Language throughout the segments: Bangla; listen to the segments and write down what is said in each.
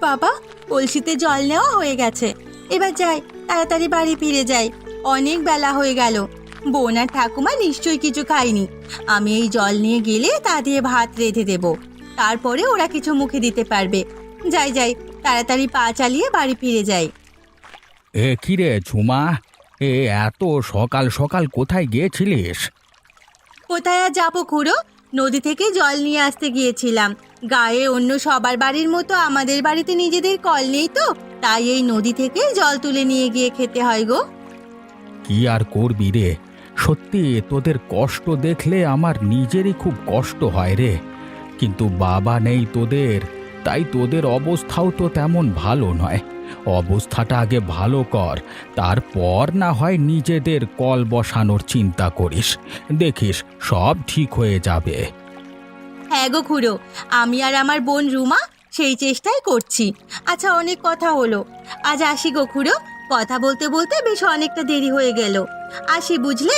বাবা, কলসিতে জল নেওয়া হয়ে গেছে। এবার যাই, তাড়াতাড়ি বাড়ি ফিরে যাই। অনেক বেলা হয়ে গেল। বোন আর ঠাকুমা নিশ্চয়ই কিছু খায়নি। আমি এই জল নিয়ে গেলে তা দিয়ে ভাত রেঁধে দেব, তারপরে ওরা কিছু মুখে দিতে পারবে। যাই যাই, তাড়াতাড়ি পা চালিয়ে বাড়ি ফিরে যাই। এ কি রে ঝুমা, এত সকাল সকাল কোথায় গিয়েছিলিস? কোথায় আর যাবো খুড়ো, নদী থেকে জল নিয়ে আসতে গিয়েছিলাম। গায়ে অন্য সবার বাড়ির মতো আমাদের বাড়িতে নিজেদের কল নেই তো, তাই এই নদী থেকে জল তুলে নিয়ে গিয়ে খেতে হয় গো। কি আর করবি রে, সত্যি তোদের কষ্ট দেখলে আমার নিজেরই খুব কষ্ট হয় রে। কিন্তু বাবা নেই তোদের, তাই তোদের অবস্থাও তো তেমন ভালো নয়। অবস্থাটা আগে ভালো কর, তারপর না হয় নিজেদের কল বসানোর চিন্তা করিস। দেখিস সব ঠিক হয়ে যাবে। হ্যাঁ গো খুড়ো, আমি আর আমার বোন রুমা সেই চেষ্টাই করছি। আচ্ছা, অনেক কথা হলো, আজ আসি গো খুড়ো। কথা বলতে বলতে বেশ অনেকটা দেরি হয়ে গেল। আসি বুঝলে।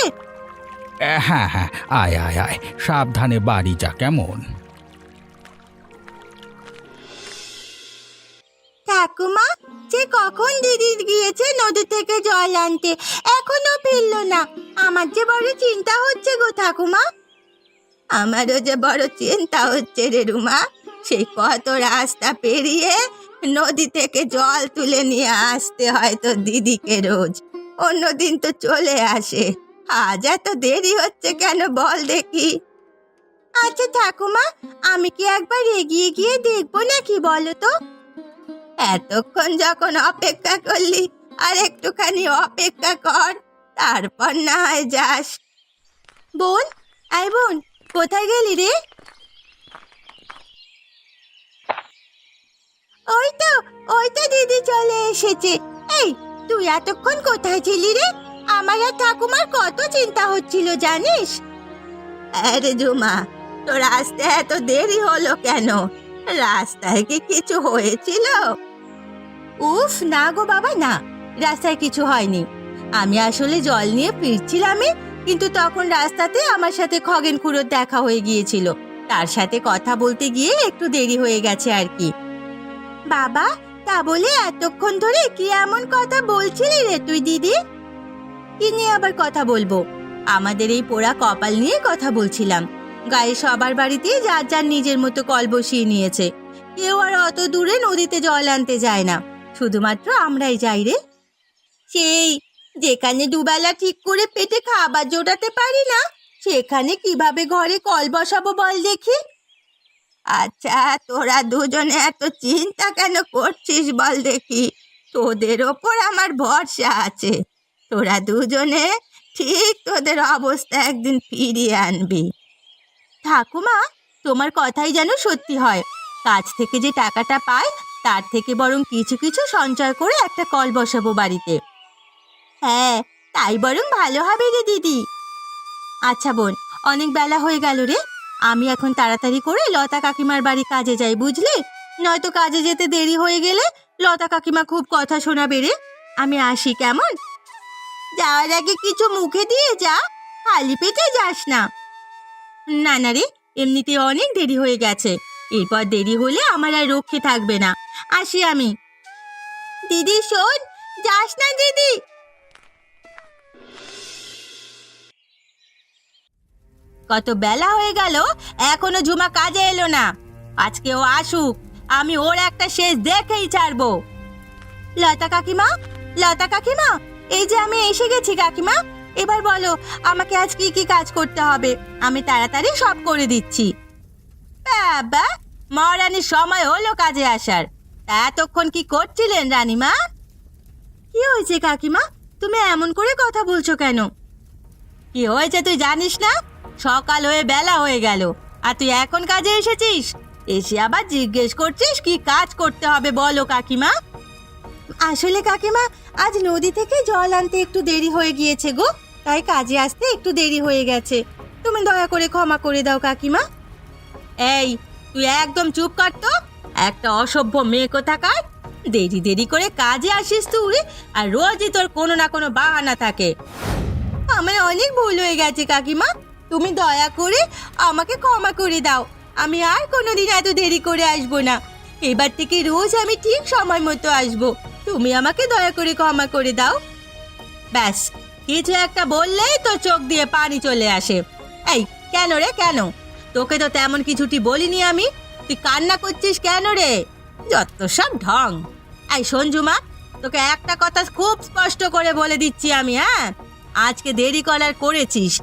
হ্যাঁ হ্যাঁ, আয় আয় আয়, সাবধানে বাড়ি যা কেমন। ঠাকুমা, যে কখন দিদি গিয়েছে নদী থেকে জল আনতে, এখনো ফিরলো না। আমার যে বড় চিন্তা হচ্ছে গো ঠাকুমা। আমারও যে বড় চিন্তা হচ্ছে রে রুমা। সেই কত রাস্তা পেরিয়ে নদী থেকে জল তুলে নিয়ে আসতে হয় তো দিদিকে রোজ। অন্যদিন তো চলে আসে, আজ এত দেরি হচ্ছে কেন বল দেখি। আচ্ছা ঠাকুমা, আমি কি একবার এগিয়ে গিয়ে দেখবো নাকি বলো তো? এতক্ষণ যখন অপেক্ষা করলি, আর একটুখানি অপেক্ষা কর, তারপর না হয় যাস। বোন, আয় বোন, কোথায় গেলি রে? ওই তো দিদি চলে এসেছে। এই, তুই এতক্ষণ কোথায় ছিলি রে? আমার আর ঠাকুমার কত চিন্তা হচ্ছিল জানিস। আরে জুমা, তোর আসতে এত দেরি হলো কেন? রাস্তায় কি কিছু হয়েছিল? উফ না গো বাবা, না, রাস্তায় কিছু হয়নি। আমি আসলে জল নিয়ে ফিরছিলামই, কিন্তু তখন রাস্তাতে আমার সাথে খগেন খুড়োর দেখা হয়ে গিয়েছিল। তার সাথে কথা বলতে গিয়ে একটু দেরি হয়ে গেছে আর কি। বাবা, তা বলে এতক্ষণ ধরে কি এমন কথা বলছিলি রে তুই দিদি? কি নিয়ে আবার কথা বলবো? আমাদের এই পোড়া কপাল নিয়ে কথা বলছিলাম। গায়ে সবার বাড়িতে যার যার নিজের মতো কল বসিয়ে নিয়েছে। কেউ আর অত দূরে নদীতে জল আনতে যায় না, শুধুমাত্র আমরাই যাই রে। সেই যেখানে দুবেলা ঠিক করে পেটে খাবার জোটাতে পারি না, সেখানে কিভাবে ঘরে কল বসাবো বল দেখি। আচ্ছা, তোরা দুজনে এত চিন্তা কেন করছিস বল দেখি? তোদের ওপর আমার ভরসা আছে। তোরা দুজনে ঠিক তোদের অবস্থা একদিন ফিরিয়ে আনবি। ঠাকুমা, তোমার কথাই যেন সত্যি হয়। কাজ থেকে যে টাকাটা পাই, তার থেকে বরং কিছু কিছু সঞ্চয় করে একটা কল বসাবো বাড়িতে। হ্যাঁ, তাই বরং ভালো হবে রে দিদি। আচ্ছা বোন, অনেক বেলা হয়ে গেল রে। আমি এখন তাড়াতাড়ি করে লতা কাকিমার বাড়ি কাজে যাই, বুঝলি? নয়তো কাজে যেতে দেরি হয়ে গেলে লতা কাকিমা খুব কথা শোনাবে রে। আমি আসি কেমন? যাওয়ার আগে কিছু মুখে দিয়ে যা, খালি পেটে যাস না। না না রে, এমনিতে অনেক দেরি হয়ে গেছে। এরপর দেরি হলে আমার আর রক্ষে থাকবে না। আসি আমি। দিদি শোন, যাস না দিদি। কত বেলা হয়ে গেল, এখনো ঝুমা কাজে এলো না। আজকে ও আসুক, আমি ওর একটা শেষ দেখেই ছাড়বো। লতা কাকিমা, লতা কাকিমা, এই যে আমি এসে গেছি কাকিমা। এবার বলো আমাকে আজ কি কি কাজ করতে হবে, আমি তাড়াতাড়ি সব করে দিচ্ছি। বাবা, মহারানীর সময় হলো কাজে আসার। এতক্ষণ কি করছিলেন রানীমা? কি হয়েছে কাকিমা, তুমি এমন করে কথা বলছো কেন? কি হয়েছে তুই জানিস না? সকাল হয়ে বেলা হয়ে গেল, আর তুই এখন কাজে এসেছিস? এসে আবার জিজ্ঞেস করছিস কি কাজ করতে হবে বলো কাকিমা। আসলে কাকিমা, আজ নদী থেকে জল আনতে একটু দেরি হয়ে গিয়েছে গো, তাই কাজে আসতে একটু দেরি হয়ে গেছে। তুমি দয়া করে ক্ষমা করে দাও কাকিমা। এই, তুই একদম চুপ কর তো। একটা অসভ্য মেয়ে কোথাকার। দেরি দেরি করে কাজে আসিস তুই, আর রোজই তোর কোনো না কোনো বাহানা থাকে। আমার অনেক ভুল হয়ে গেছে কাকিমা, তুমি দয়া করে আমাকে ক্ষমা করে দাও। আমি আর কোনোদিন এত দেরি করে আসবো না। এবার থেকে রোজ আমি ঠিক সময় মতো আসবো। তুমি আমাকে দয়া করে ক্ষমা করে দাও। ব্যাস, কিছু একটা বললেই তো চোখ দিয়ে পানি চলে আসে। এই কেন রে, কেন? তোকে তো তেমন কিছুটি বলিনি আমি, তুই কান্না করছিস কেন রে? যত সব ঢং। এই সঞ্জুমা, তোকে একটা কথা খুব স্পষ্ট করে বলে দিচ্ছি আমি, হ্যাঁ, আজকে দেরি করার করেছিস,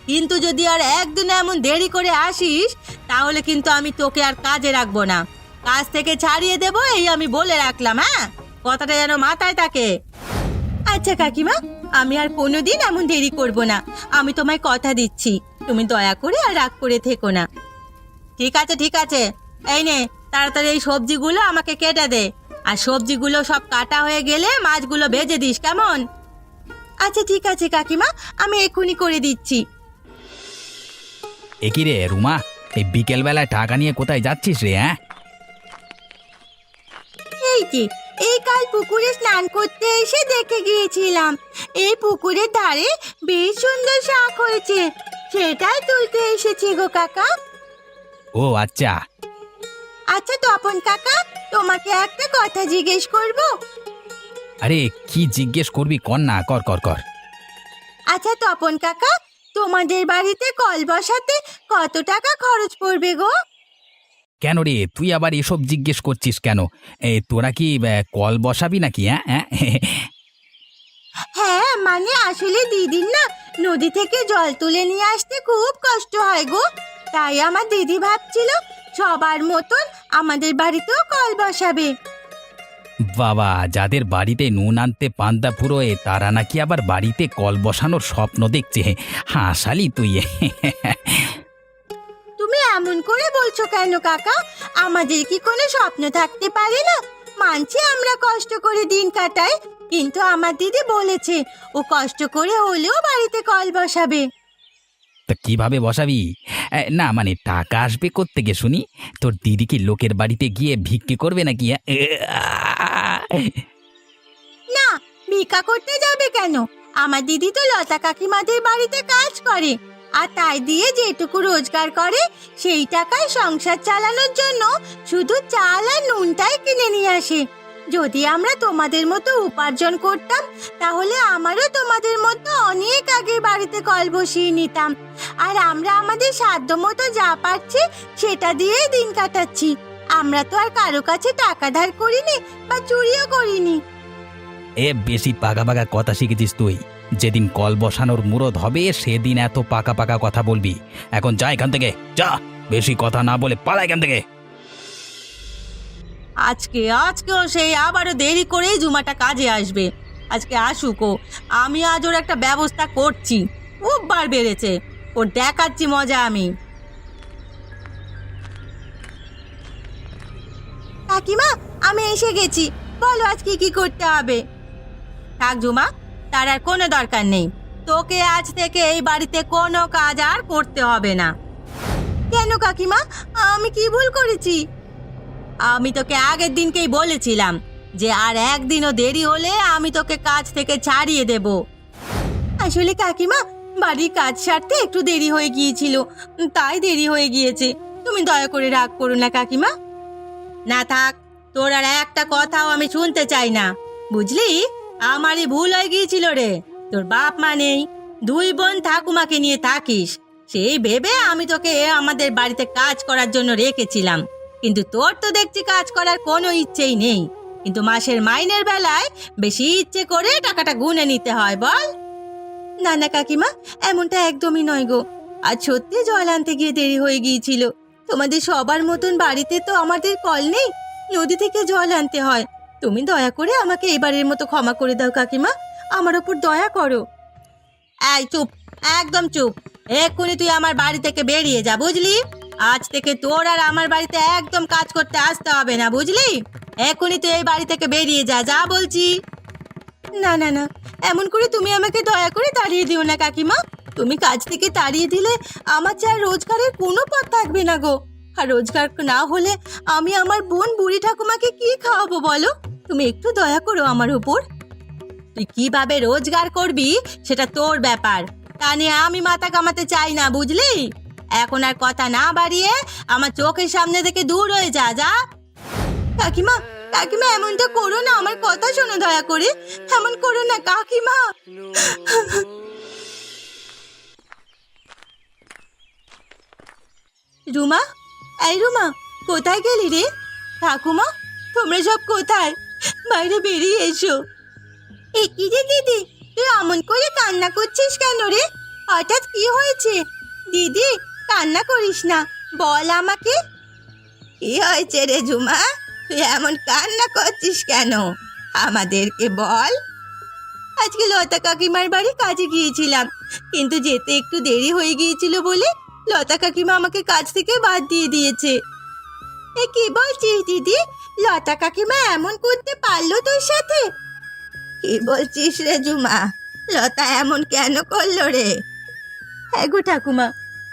কিন্তু যদি আর একদিন এমন দেরি করে আসিস তাহলে কিন্তু আমি তোকে আর কাজে রাখবো না, কাজ থেকে ছাড়িয়ে দেবো, এই আমি বলে রাখলাম। হ্যাঁ, কথাটা যেন মাথায় থাকে। আচ্ছা কাকিমা, আমি আর কোনোদিন এমন দেরি করব না, আমি তোমায় কথা দিচ্ছি। তুমি দয়া করে আর রাগ করে থেকো না। ঠিক আছে ঠিক আছে, এই নে তাড়াতাড়ি এই সবজিগুলো আমাকে কেটে দে, আর সবজিগুলো সব কাটা হয়ে গেলে মাছগুলো ভেজে দিস, কেমন? আচ্ছা ঠিক আছে কাকিমা, আমি এক্ষুনি করে দিচ্ছি। একই রে রুমা, এই বিকেলবেলায় টাকা নিয়ে কোথায় যাচ্ছিস রে? হ্যাঁ, এই যে, এই কাল পুকুরে স্নান করতে এসে দেখে গিয়েছিলাম এই পুকুরের ধারে বেশ সুন্দর শাক হয়েছে, সেটাই তুলতে এসেছি গো কাকা। ও আচ্ছা। আচ্ছা তপন কাকা, তোমাকে একটা কথা জিজ্ঞেস করব? আরে কি জিজ্ঞেস করবি, কর না, কর কর কর। আচ্ছা তপন কাকা, তোমাদের বাড়িতে কল বসাতে কত টাকা খরচ পড়বে গো? কেন রে, তুই আবার এসব জিজ্ঞেস করছিস কেন? তোরা কি কল বসাবি নাকি? হ্যাঁ হ্যাঁ হ্যাঁ মানে আসলে দিদির না নদী থেকে জল তুলে নিয়ে আসতে খুব কষ্ট হয় গো, তাই আমার দিদি ভাবছিল সবার মতন আমাদের বাড়িতেও কল বসাবে। বাবা, যাদের বাড়িতে নুন আনতে পান্তা ফুরোয় তারা নাকি আবার বাড়িতে কল বসানোর স্বপ্ন দেখছে। হাসালি তুই। তুমি এমন করে বলছো কেন কাকা? আমাদের কি কোনো স্বপ্ন থাকতে পারে না? মানছি আমরা কষ্ট করে দিন কাটাই, কিন্তু আমার দিদি বলেছে ও কষ্ট করে হলেও বাড়িতে কল বসাবে। তা কিভাবে বসাবি? না মানে টাকা আসবে কোত্থেকে শুনি? তোর দিদি কি লোকের বাড়িতে গিয়ে ভিক্ষে করবে নাকি? না, ভিক্ষা করতে যাবে কেন? আমার দিদি তো লতা কাকিমাদের বাড়িতে কাজ করে, আর তাই দিয়ে যেটুকু রোজগার করে সেই টাকায় সংসার চালানোর জন্য শুধু চাল আর নুনটাই কিনে নিয়ে আসে। যদি আমরা তোমাদের মতো উপার্জন করতাম তাহলে আমারও তোমাদের মতো অনেক আগে বাড়িতে কল বসিয়ে নিতাম, আর আমরা আমাদের সাধ্য মতো যা পারছি সেটা দিয়েই দিন কাটাচ্ছি। আমরা তো আর কারো কাছে টাকা ধার করিনি বা চুরিও করিনি। বেশি পাকা পাকা কথা শিখেছিস তুই। যেদিন কল বসানোর মুরদ হবে সেদিন এত পাকা পাকা কথা বলবি। এখন যা এখান থেকে, যা, বেশি কথা না বলে পালা এখান থেকে। আজকেও সেই আবারও দেরি করেই জুমাটা কাজে আসবে। আজকে আসুকো, আমি আজ ওর একটা ব্যবস্থা করছি। খুব বার বেড়েছে, ওর দেখাচ্ছি মজা আমি। কাকিমা, আমি এসে গেছি, বলো আজকে কি করতে হবে? থাক ঝুমা, তার আর কোনো দরকার নেই, তোকে আজ থেকে এই বাড়িতে কোনো কাজ আর করতে হবে না। কেন কাকিমা, আমি কি ভুল করেছি? আমি তোকে আগের দিনকেই বলেছিলাম যে আর একদিনও দেরি হলে আমি তোকে কাজ থেকে ছাড়িয়ে দেব। আসলে কাকিমা, বাড়ির কাজ সারতে একটু দেরি হয়ে গিয়েছিল, তাই দেরি হয়ে গিয়েছে। তুমি দয়া করে রাগ করো না কাকিমা। না থাক, তোর আর একটা কথাও আমি শুনতে চাই না, বুঝলি? আমারই ভুল হয়ে গিয়েছিল রে। তোর বাপ মা নেই, দুই বোন ঠাকুমাকে নিয়ে থাকিস, সেই ভেবে আমি তোকে আমাদের বাড়িতে কাজ করার জন্য রেখেছিলাম। কিন্তু তোর তো দেখছি কাজ করার কোনো ইচ্ছেই নেই, কিন্তু মাসের মাইনের বেলায় বেশি ইচ্ছে করে টাকাটা গুনে নিতে হয়, বল? না না কাকিমা, এমনটা একদমই নয় গো। আজ সত্যি জল আনতে গিয়ে দেরি হয়ে গিয়েছিল। তোমাদের সবার মতন বাড়িতে তো আমাদের কল নেই, নদী থেকে জল আনতে হয়। তুমি দয়া করে আমাকে এবারের মতো ক্ষমা করে দাও কাকিমা, আমার ওপর দয়া করো। এই চুপ, একদম চুপ, এক্ষুনি তুই আমার বাড়ি থেকে বেরিয়ে যা, বুঝলি? আজ থেকে তোর আর আমার বাড়িতে একদম কাজ করতে আসতে হবে না, বুঝলি? এক্ষুনি তুই এই বাড়ি থেকে বেরিয়ে যা, যা বলছি। না না না, এমন করে তুমি আমাকে দয়া করে তাড়িয়ে দিও না কাকিমা। তুমি কাজ থেকে তাড়িয়ে দিলে আমার যা রোজগারের কোনো পথ থাকবে না গো। আর রোজগার না হলে আমি আমার বোন বুড়ি ঠাকুমাকে কি খাওয়াবো বলো? তুমি একটু দয়া করো আমার উপর। তুই কিভাবে রোজগার করবি সেটা তোর ব্যাপার, তা নিয়ে আমি মাথা কামাতে চাই না, বুঝলি? এখন আর কথা না বাড়িয়ে আমার চোখের সামনে থেকে দূর হয়ে যা, যা। কাকিমা, কাকিমা এমনটা করো না, আমার কথা শোনো দয়া করে, এমন করো না কাকিমা। রুমা, এই রুমা, কোথায় গেলি রে? ঠাকুমা, তোমরা সব কোথায়? বাইরে বেরিয়ে এসো। এ কি রে দিদি, তুই এমন করে কান্না করছিস কেন রে? হঠাৎ কি হয়েছে? দিদি, কান্না করিস না, বল আমাকে। কি হয়েছে রে ঝুমা, তুই এমন কান্না করছিস কেন? আমাদেরকে বল। আজকে লতা কাকিমার বাড়ি কাজে গিয়েছিলাম, কিন্তু যেতে একটু দেরি হয়ে গিয়েছিল বলে লতা কাকিমা আমাকে কাজ থেকে বাদ দিয়ে দিয়েছে। এ কি বলছিস দিদি, লতা কাকিমা এমন করতে পারলো তোর সাথে? কি বলছিস রে ঝুমা, লতা এমন কেন করলো রে? হ্যাঁ গো ঠাকুমা,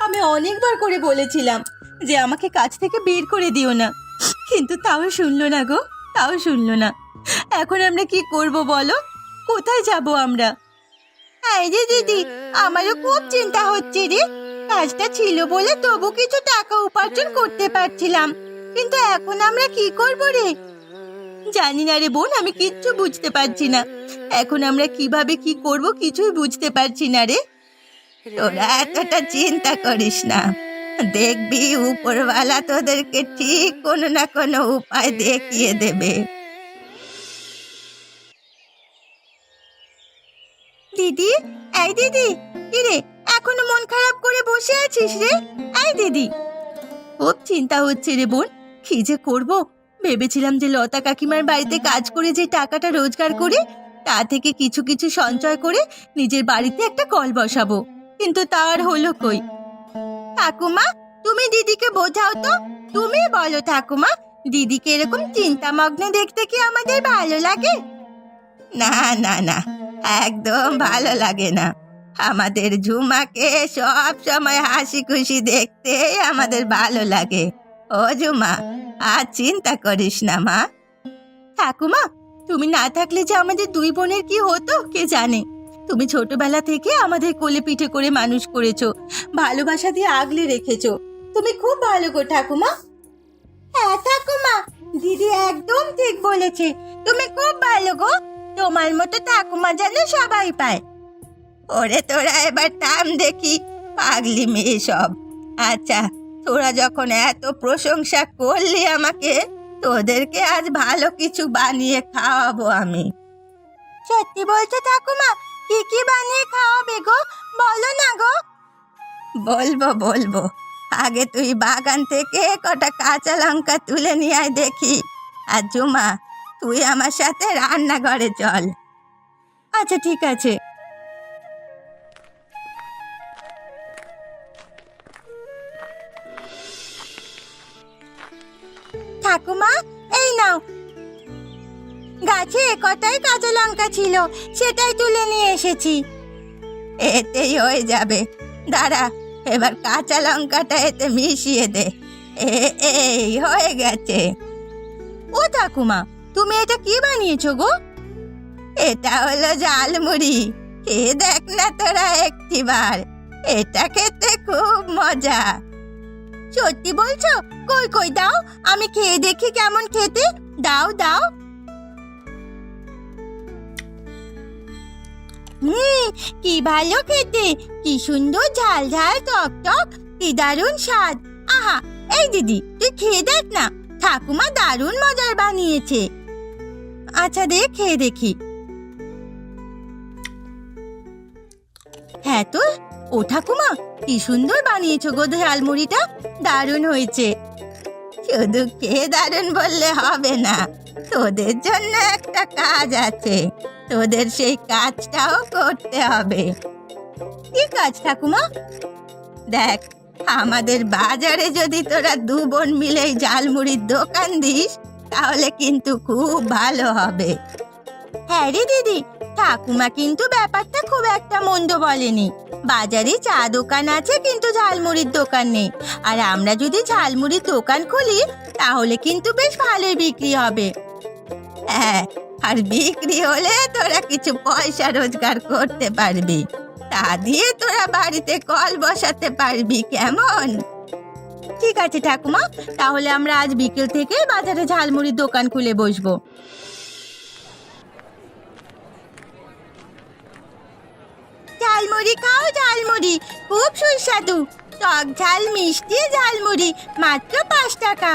আমি অনেকবার করে বলেছিলাম যে আমাকে কাজ থেকে বের করে দিও না, কিন্তু তাও শুনলো না গো, তাও শুনলো না। এখন আমরা কি করব বলো, কোথায় যাব আমরা? এই রে দিদি, আমারও খুব চিন্তা হচ্ছে রে। কাজটা ছিল বলে তবু কিছু টাকা উপার্জন করতে পারছিলাম, কিন্তু এখন আমরা কি করব রে? জানি না রে বোন, আমি কিচ্ছু বুঝতে পারছি না। এখন আমরা কিভাবে কি করব কিছুই বুঝতে পারছি না রে। তোরা এতটা চিন্তা করিস না, দেখবি উপরওয়ালা তোদেরকে ঠিক কোনো না কোনো উপায় দেখিয়ে দেবে। দিদি, এই দিদি, কি রে এখনো মন খারাপ করে বসে আছিস রে? এই দিদি, খুব চিন্তা হচ্ছে রে বোন, কি যে করব। ভেবেছিলাম যে লতা কাকিমার বাড়িতে কাজ করে যে টাকাটা রোজগার করে তা থেকে কিছু কিছু সঞ্চয় করে নিজের বাড়িতে একটা কল বসাবো, কিন্তু তার হলো কই। ঠাকুমা, তুমি দিদিকে বোঝাও তো, তুমি বলো ঠাকুমা, দিদিকে এরকম চিন্তামগ্ন দেখতে কি আমাদের ভালো লাগে? না না না, একদম ভালো লাগে না। আমাদের ঝুমাকে সব সময় হাসি খুশি দেখতে আমাদের ভালো লাগে। ও ঝুমা, আর চিন্তা করিস না মা। ঠাকুমা, তুমি না থাকলে যে আমাদের দুই বোনের কি হতো কে জানে। তুমি ছোটবেলা থেকে আমাদের কোলে পিঠে করে মানুষ করেছো, ভালোবাসা দিয়ে আগলে রেখেছো। তুমি খুব ভালো গো ঠাকুমা। হ্যাঁ ঠাকুমা, দিদি একদম ঠিক বলেছে, তুমি খুব ভালো গো। তোমার মতো ঠাকুমা যেন সবাই পায়। ওরে তোরা এবার থাম দেখি, পাগলি মেয়ে সব। আচ্ছা, তোরা যখন এত প্রশংসা করলি আমাকে, তোদেরকে আজ ভালো কিছু বানিয়ে খাওয়াবো আমি। সত্যি বলছো ঠাকুমা? কি কি বানিয়ে খাওয়াবে গো, বলো না গো। বলবো বলবো, আগে তুই বাগান থেকে কটা কাঁচা লঙ্কা তুলে নিয়ে আয় দেখি। আর ঝুমা, তুই আমার সাথে রান্নাঘরে চল। আচ্ছা ঠিক আছে। ঠাকুমা, এই নাও। গাছে কটাই কাঁচা লঙ্কা ছিল, সেটাই তুলে নিয়ে এসেছি। এতেই হয়ে যাবে, দাঁড়া, এবার কাঁচা লঙ্কাটা এতে মিশিয়ে দে। এই হয়ে গেছে। ও ঠাকুমা, তুমি এটা কি বানিয়েছো গো? এটা হলো ঝালমুড়ি, খেয়ে দেখ না তোরা একটিবার, এটা খেতে খুব মজা। সত্যি বলছো? কই কই দাও, আমি খেয়ে দেখি কেমন খেতে। দাও দাও। কি ভালো খেতে, কি সুন্দর ঝাল ঝাল টক টক, কি দারুণ স্বাদ। আহা, এই দিদি তুই খেয়ে দেখ না, ঠাকুমা দারুণ মজার বানিয়েছে। আচ্ছা দে, খেয়ে দেখি। হ্যাঁ তো, ও ঠাকুমা, কি সুন্দর বানিয়েছো গো ঝালমুড়িটা, দারুণ হয়েছে। শুধু খেয়ে দারুণ বললে হবে না, তোদের জন্য একটা কাজ আছে, তোদের সেই কাজটাও করতে হবে। কি কাজ ঠাকুমা? দেখ, আমাদের বাজারে যদি তোরা দু বোন মিলে ঝালমুড়ির দোকান দিস, তাহলে কিন্তু খুব ভালো হবে। হ্যাঁ রে দিদি, ঠাকুমা কিন্তু ব্যাপারটা খুব একটা মন্দ বলেনি। বাজারে চা দোকান আছে কিন্তু ঝালমুড়ির দোকান নেই, আর আমরা যদি ঝালমুড়ির দোকান খুলি তাহলে কিন্তু বেশ ভালোই বিক্রি হবে। হ্যাঁ, আর বিক্রি হলে তোরা কিছু পয়সা রোজগার করতে পারবি, তা দিয়ে তোরা বাড়িতে কল বসাতে পারবি, কেমন? ঠিক আছে ঠাকুমা, তাহলে আমরা আজ বিকেল থেকে বাজারে ঝালমুড়ির দোকান খুলে বসবো। ঝালমুড়ি খাও, ঝালমুড়ি খুব সুস্বাদু। টক ঝাল মিষ্টি ঝালমুড়ি মাত্র 5 টাকা।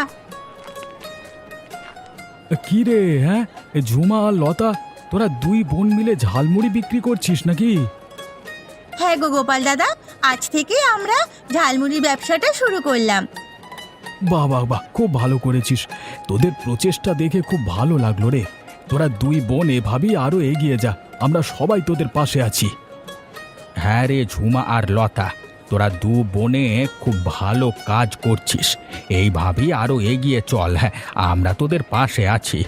কি রে, হ্যাঁ, এ ঝুমা আর লতা, তোরা দুই বোন মিলে ঝালমুড়ি বিক্রি করছিস নাকি? হ্যাঁ গো গোপাল দাদা, আজ থেকে আমরা ঝালমুড়ির ব্যবসাটা শুরু করলাম। বাহ বাহ বাহ, খুব ভালো করেছিস। তোদের প্রচেষ্টা দেখে খুব ভালো লাগলো রে। তোরা দুই বোন এভাবেই আরো এগিয়ে যা, আমরা সবাই তোদের পাশে আছি। হ্যাঁ রে ঝুমা আর লতা, তোরা দু বোনে খুব ভালো কাজ করছিস। এইভাবেই আরো এগিয়ে চল, হ্যাঁ, আমরা তোদের পাশে আছি।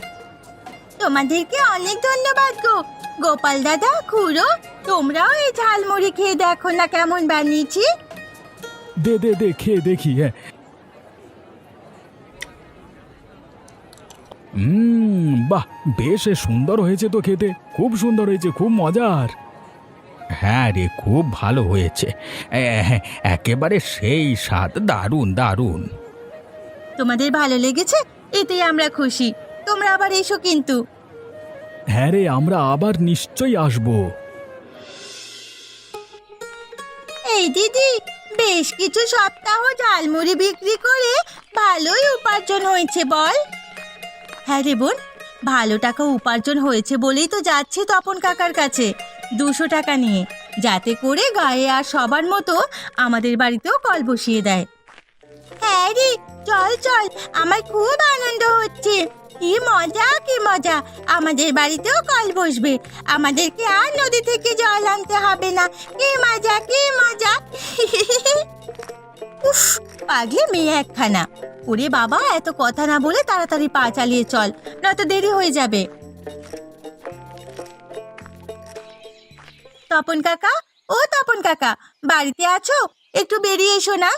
তোমাদেরকে অনেক ধন্যবাদ গো গোপাল দাদা, খুড়ো। তোমরাও এই ঝালমুড়ি খেয়ে দেখো না কেমন বানিয়েছি। দে দে দে, খেয়ে দেখি। হ্যাঁ, বাহ, বেশ সুন্দর হয়েছে তো খেতে, খুব সুন্দর হয়েছে, খুব মজার। হ্যাঁ রে, খুব ভালো হয়েছে, একেবারে সেই স্বাদ, দারুণ দারুণ। তোমাদের ভালো লেগেছে, এতেই আমরা খুশি। তোমরা আবার এসো কিন্তু। হ্যাঁ রে, আমরা আবার নিশ্চয়ই আসবো। এই দিদি, বেশ কিছু সপ্তাহ ঝালমুড়ি বিক্রি করে ভালোই উপার্জন হয়েছে বল। হ্যাঁ রে বোন, ভালো টাকা উপার্জন হয়েছে বলেই তো যাচ্ছি তপন কাকার কাছে 200 টাকা নিয়ে, যাতে করে গায়ে আর সবার মতো আমাদের বাড়িতেও কল বসিয়ে দেয়। হ্যাঁ রে, চল চল, আমার খুব আনন্দ হচ্ছে। কি মজা কি মজা, আমাদের বাড়িতেও কল বসবে, আমাদেরকে আর নদী থেকে জল আনতে হবে না। কি মজা কি মজা। উফ, পাগলি মেয়ে একখানা। ওরে বাবা, এত কথা না বলে তাড়াতাড়ি পা চালিয়ে চল, নয়তো দেরি হয়ে যাবে। তপন কাকা, ও তপন কাকা, বাড়িতে আছো? একটু বেরিয়ে এসো না।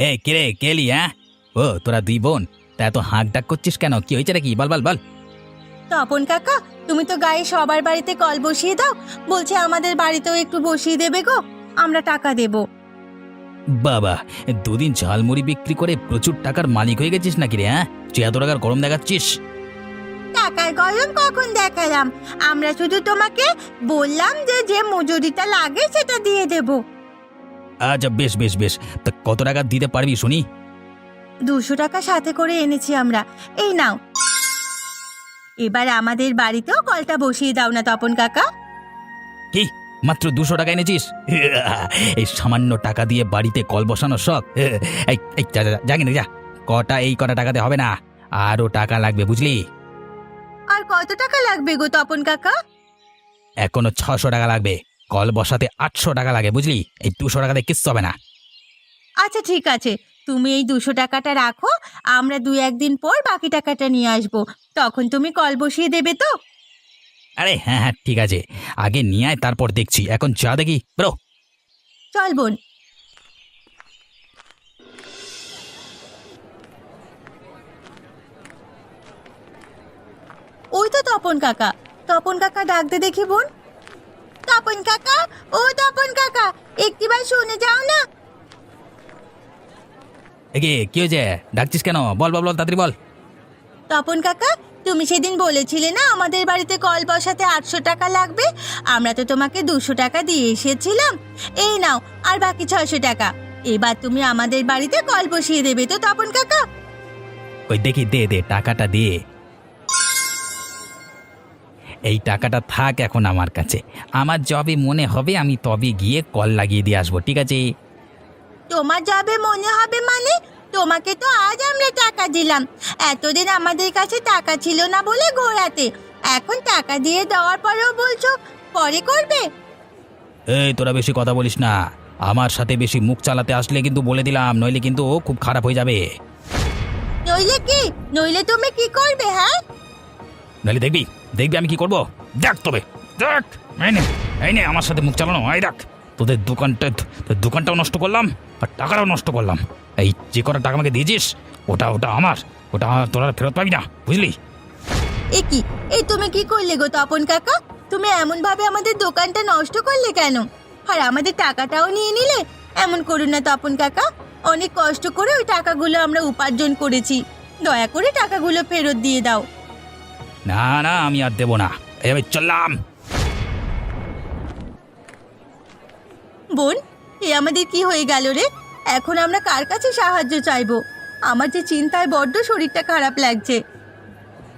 এ কিরে, কেলি? হ্যাঁ, ও তোরা দুই বোন, তা এত হাঁক ডাক করছিস কেন? কি হয়েছে নাকি? বল বল বল। তপন কাকা, তুমি তো গায়ে সবার বাড়িতে কল বসিয়ে দাও, বলছে আমাদের বাড়িতেও একটু বসিয়ে দেবে গো, আমরা টাকা দেব। বাবা, দুদিন ঝালমুড়ি বিক্রি করে প্রচুর টাকার মালিক হয়ে গেছিস নাকি রে? হ্যাঁ, তুই এত টাকার গরম দেখাচ্ছিস? টাকার গরম কখন দেখালাম? আমরা শুধু তোমাকে বললাম যে যে মজুরিটা লাগে সেটা দিয়ে দেব। আচ্ছা, বেশ বেশ বেশ, তা কত টাকা দিতে পারবি শুনি? 200 টাকা সাথে করে এনেছি আমরা, এই নাও। এবার আমাদের বাড়িতেও কলটা বসিয়ে দাও না তপন কাকা। কি, মাত্র 200 টাকা এনেছিস? এই সামান্য টাকা দিয়ে বাড়িতে কল বসানো শখ? এই জানি না, যা, কটা টাকাতে হবে না, আরো টাকা লাগবে, বুঝলি? আর কত টাকা লাগবে গো তপন কাকা? এখনো 600 টাকা লাগবে, কল বসাতে 800 টাকা লাগে, বুঝলি? এই 200 টাকাতে কিচ্ছু হবে না। আচ্ছা ঠিক আছে, তুমি এই 200 টাকাটা রাখো, আমরা 2-1 দিন পর বাকি টাকাটা নিয়ে আসবো, তখন তুমি কল বসিয়ে দেবে তো? আরে হ্যাঁ হ্যাঁ, ঠিক আছে, আগে নিয়ে আয়, তারপর দেখছি। এখন চা দেখি, বেরো। চল বোন। ওই তো তপন কাকা, তপন কাকা ডাকতে দেখি বোন। তপন কাকা, ও তপন কাকা, একটিবার শুনে যাও না। এগে কি হয়েছে? ডাকছিস কেন? বল বল বল, তাড়াতাড়ি বল। তপন কাকা, তুমি সেদিন বলেছিলে না আমাদের বাড়িতে কল বসাতে 800 টাকা লাগবে, আমরা তো তোমাকে 200 টাকা দিয়ে এসেছিলাম, এই নাও আর বাকি 600 টাকা। এবার তুমি আমাদের বাড়িতে কল বসিয়ে দেবে তো তপন কাকা? ওই দেখি, দে দে, টাকাটা দে। এই টাকাটা থাক এখন আমার কাছে, আমার যবে মনে হবে আমি তবে গিয়ে কল লাগিয়ে দিয়ে আসবো, ঠিক আছে? তোমার যাবে মনে হবে মানে? তোমাকে তো আজ আমরা টাকা দিলাম, এতদিন আমাদের কাছে টাকা ছিল না বলে ঘোরাতে, এখন টাকা দিয়ে দেওয়ার পরেও বলছো পরে করবে। এই তোরা বেশি কথা বলিস না, আমার সাথে বেশি মুখ চালাতে আসলে কিন্তু বলে দিলাম, নইলে কিন্তু খুব খারাপ হয়ে যাবে। নইলে কি? নইলে তুমি কি করবে? হ্যাঁ, নইলে দেখবি, দেখবি আমি কি করবো, দেখ তবে দেখ। এই নে আমার সাথে মুখ চালানো, এই দেখ, তোদের দোকানটাও নষ্ট করলাম আর টাকাটাও নষ্ট করলাম। এই যে কটা টাকা আমাকে দিয়েছিস, ওটা আমার, ওটা তোরা ফেরত পাবি না, বুঝলি? এ কি, এই তুমি কি করলে গো তপন কাকা? তুমি এমন ভাবে আমাদের দোকানটা নষ্ট করলে কেন? আর আমাদের টাকাটাও নিয়ে নিলে, এমন করুন না তপন কাকা। অনেক কষ্ট করে ওই টাকাগুলো আমরা উপার্জন করেছি। দয়া করে টাকাগুলো ফেরত দিয়ে দাও। না না, আমি আর দেবো না, এবার চললাম। বোন, এ আমাদের কি হয়ে গেল রে? এখন আমরা কার কাছে সাহায্য চাইবো? আমার যে চিন্তায় বড্ড শরীরটা খারাপ লাগছে।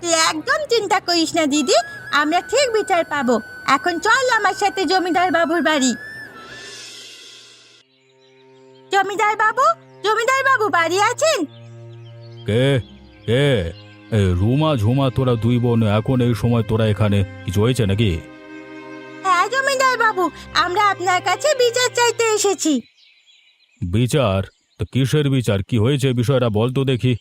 তুই একদম চিন্তা করিস না দিদি, আমরা ঠিক বিচার পাবো। এখন চল আমার সাথে জমিদার বাবুর বাড়ি। জমিদার বাবু বাড়ি আছেন? কে কে? রুমা ঝুমা, তোরা দুই বোন এখন এই সময় তোরা এখানে? কিছু হয়েছে নাকি? হ্যাঁ জমিদার বাবু, আমরা আপনার কাছে বিচার চাইতে এসেছি। বিচার? তো কিসের বিচার? কি হয়েছে বিষয়টা বল তো দেখি।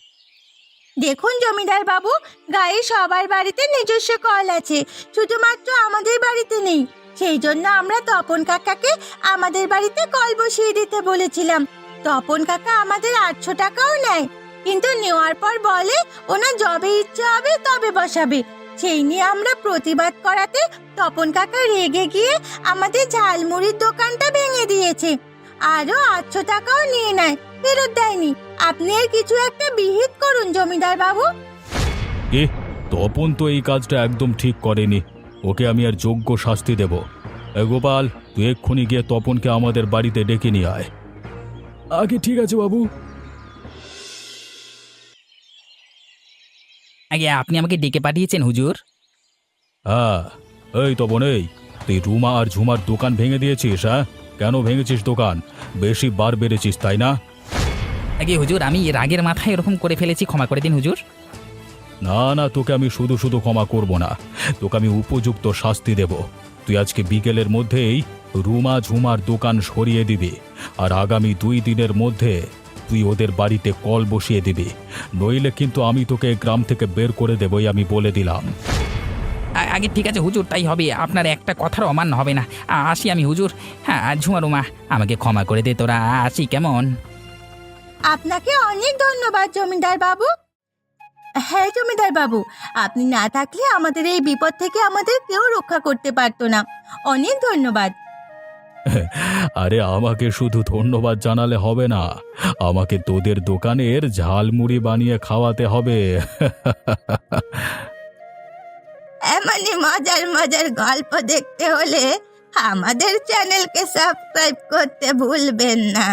দেখুন জমিদার বাবু, গায়ে সবার বাড়িতে নিজস্ব কল আছে, শুধুমাত্র আমাদের বাড়িতে নেই। সেই জন্য আমরা তপন কাকাকে আমাদের বাড়িতে কল বসিয়ে দিতে বলেছিলাম। তপন কাকা আমাদের 800 টাকাও নেয়, কিন্তু নেওয়ার পর বলে ওনার যবে ইচ্ছে হবে তবে বসাবে। সেই নিয়ে আমরা প্রতিবাদ করাতে তপন কাকা রেগে গিয়ে আমাদের ঝালমুড়ির দোকানটা ভেঙে দিয়েছে। আরো 800 টাকাও নিয়ে নেয়, ফেরত দেয়নি। আপনি এর কিছু একটা বিহিত করুন জমিদার বাবু। এ, তপন তো এই কাজটা একদম ঠিক করেনি, ওকে আমি আর যোগ্য শাস্তি দেব। গোপাল, তুই এক্ষুনি গিয়ে তপনকে আমাদের বাড়িতে ডেকে নিয়ে আয়। আগে ঠিক আছে বাবু। আগে আপনি আমাকে ডেকে পাঠিয়েছেন হুজুর? হ্যাঁ, এই তপন, এই তুই রুমা আর ঝুমার দোকান ভেঙে দিয়েছিস? হ্যাঁ, কেন ভেঙেছিস দোকান? বেশি বার বেড়েছিস তাই না? আগে হুজুর, আমি রাগের মাথায় এরকম করে ফেলেছি, ক্ষমা করে দিন হুজুর। না না, তোকে আমি শুধু শুধু ক্ষমা করব না, তোকে আমি উপযুক্ত শাস্তি দেব। তুই আজকে বিকেলের মধ্যেই রুমা ঝুমার দোকান সরিয়ে দিবি, আর আগামী 2 দিনের মধ্যে তুই ওদের বাড়িতে কল বসিয়ে দিবি, নইলে কিন্তু আমি তোকে গ্রাম থেকে বের করে দেবই, আমি বলে দিলাম। আগে ঠিক আছে হুজুর, তাই হবে। আপনার একটা কথার অমান্য হবে না। আসি আমি হুজুর। হ্যাঁ ঝুমা রুমা, আমাকে ক্ষমা করে দে তোরা, আসি কেমন? আপনাকে অনেক ধন্যবাদ জমিদার বাবু। হ্যাঁ জমিদার বাবু, আপনি না থাকলে আমাদের এই বিপদ থেকে আমাদের কেউ রক্ষা করতে পারতো না। অনেক ধন্যবাদ। আরে আমাকে শুধু ধন্যবাদ জানালে হবে না, আমাকে তোদের দোকানের ঝালমুড়ি বানিয়ে খাওয়াতে হবে। এমনই মজার মজার গল্প দেখতে হলে আমাদের চ্যানেলকে সাবস্ক্রাইব করতে ভুলবেন না।